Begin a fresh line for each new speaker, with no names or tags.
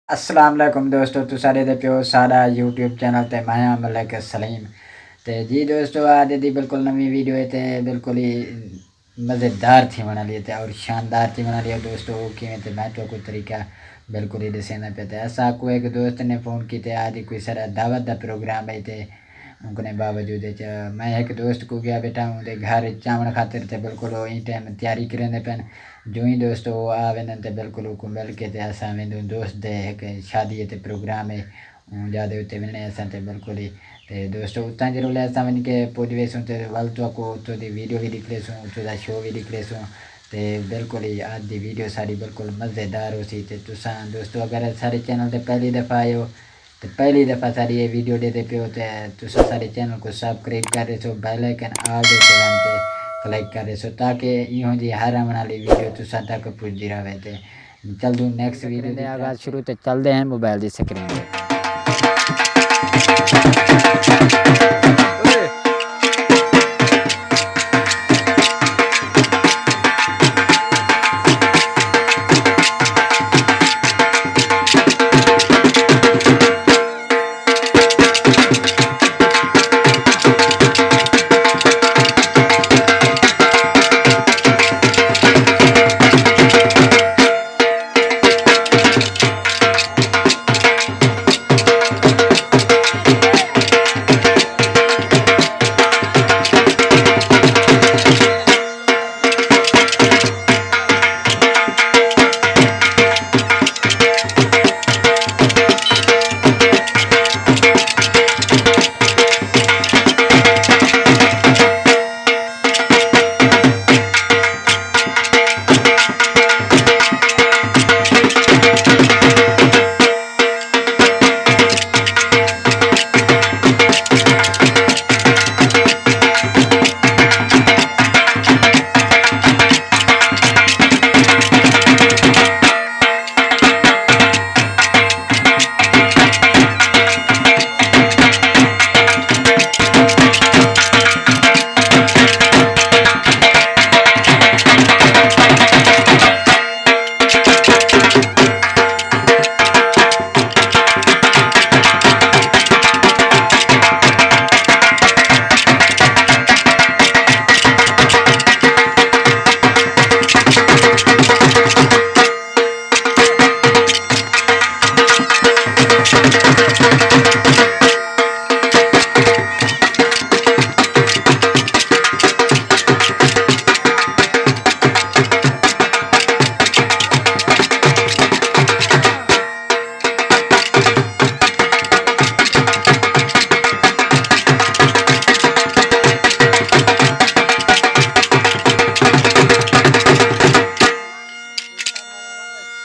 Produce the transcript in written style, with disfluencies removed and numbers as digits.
अस्सलाम वालेकुम दोस्तों, तुसारे दे प्यो सारा यूट्यूब चैनल ते मैं मलिक सलीम। ते जी दोस्तों, आज दी बिल्कुल नवी वीडियो है ते बिल्कुल ही मज़ेदार थी बना लिए थे और शानदार थी बना लिया दोस्तों। कि ते मैं तो कोई तरीका बिल्कुल ही दसेना पे थे। ऐसा को एक दोस्त ने फ़ोन की थे, आज कोई सारा दावत का प्रोग्राम है थे उनके बावजूद मैं एक दोस्त को गया बेटा उनके घर चावण खातिर थे बिल्कुल इन टाइम तैयारी करें पैन। जो ही दोस्तों वो आवेंदन ते बिल्कुल को मिल के ते असां वेंदो दोस्त दे एक शादी ते प्रोग्राम है ज़्यादा उत्ते वञणे असां ते बिल्कुल ही। ते दोस्तों उतां जे रोले असां वञी के पहुंची वियासीं ते वलतो को उतो दी वीडियो भी निकलेसूं, उतो दा शो भी निकलेसूं। ते बिल्कुल ही आज दी वीडियो सारी बिल्कुल मज़ेदार हो सी। ते तुसां दोस्तों अगर सारे चैनल ते पहली दफ़ा आए हो तो पहली दफ़ा सारी ये वीडियो देते पे हो तो तुसा सारे चैनल को सब्सक्राइब कर रहे हो, bell icon all the button पे क्लिक कर रहे हो ताकि यूं जी हर आने वाली वीडियो तुसा तक पुजदी रहे। ते चल दूँ नेक्स्ट वीडियो दे आगाज़ शुरू ते चलते हैं मोबाइल की स्क्रीन पे।